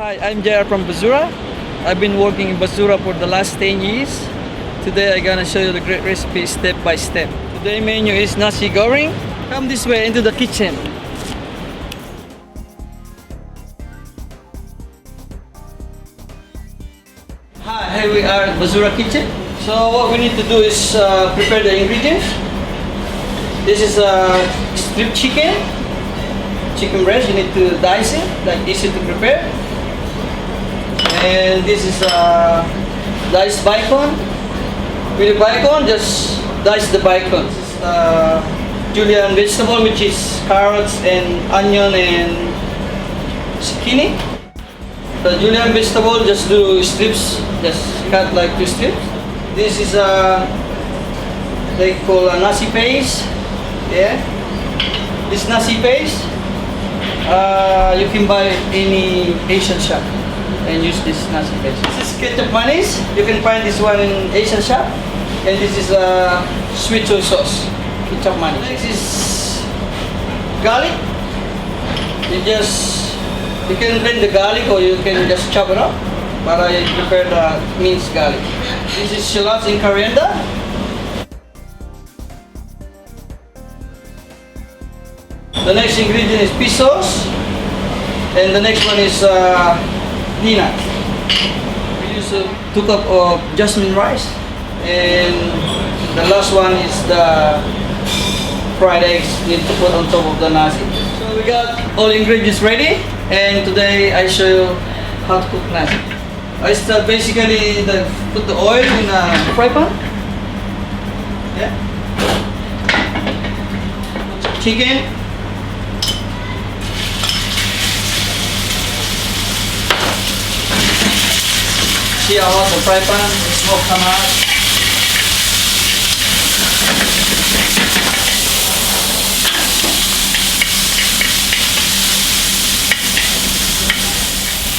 Hi, I'm JR from Barzura. I've been working in Barzura for the last 10 years. Today I'm gonna show you the great recipe step by step. Today's menu is Nasi Goreng. Come this way into the kitchen. Hi, here we are at Barzura kitchen. So what we need to do is prepare the ingredients. This is strip chicken breast. You need to dice it, like easy to prepare. And this is diced bacon. With the bacon, just dice the bacon. This is julienne vegetable, which is carrots and onion and zucchini. The julienne vegetable, just do strips, just cut like 2 strips. This is they call a nasi paste. Yeah, this nasi paste you can buy any Asian shop and use this nasi paste. This is ketchup mayonnaise. You can find this one in Asian shop. And this is sweet soy sauce, ketchup mayonnaise. Next is garlic. You can blend the garlic or you can just chop it up. But I prefer the minced garlic. This is shallots and coriander. The next ingredient is fish sauce. And the next one is peanut. We use 2 cups of jasmine rice. And the last one is the fried eggs need to put on top of the nasi. So we got all ingredients ready, and today I show you how to cook nasi. I start basically put the oil in a fry pan. Yeah. Put some chicken. See how hot the fry pan, the smoke come out.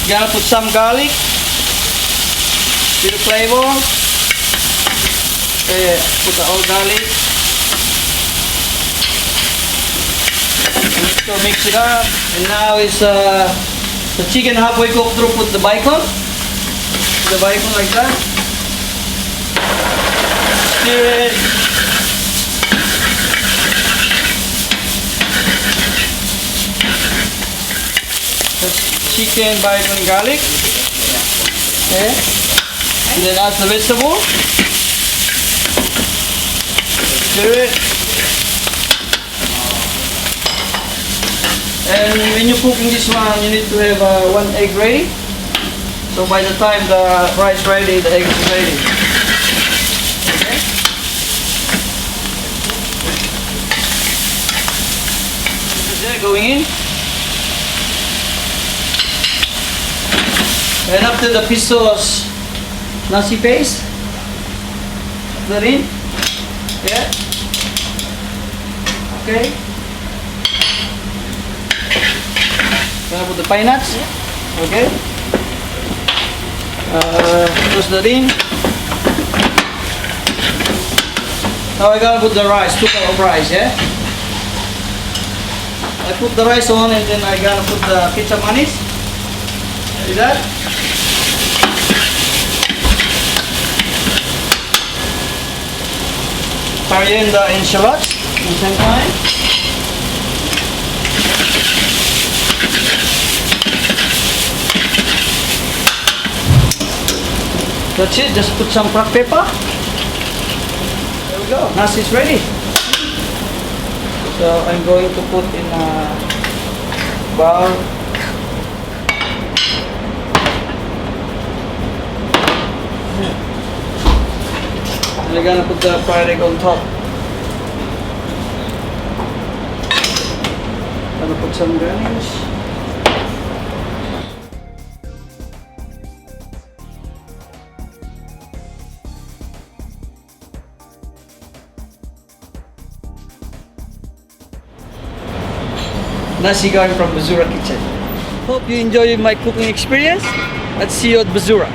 Gonna put some garlic with the flavor. Okay, put the whole garlic. So mix it up. And now is the chicken halfway cooked through. Put the bacon. Put the bacon like that. Stir it. Chicken, bacon, garlic. Okay. And then add the vegetable. Stir it. And when you're cooking this one, you need to have 1 egg ready. So by the time the rice ready, the egg is ready. Okay. This is it going in. And after the fish sauce, nasi paste, put that in. Yeah. Okay. Gonna put the pine nuts. Okay. Toss that in. Now I gotta put the rice, 2 cups of rice. Yeah. I put the rice on, and then I gotta put the ketchup mayonnaise. See that? Coriander and shallots at the same time. That's it, just put some black pepper. There we go, nasi is ready. So I'm going to put in a bowl. We're gonna put the fried egg on top. Gonna put some garnish. Nasi Goreng from Barzura Kitchen. Hope you enjoyed my cooking experience. Let's see you at Barzura.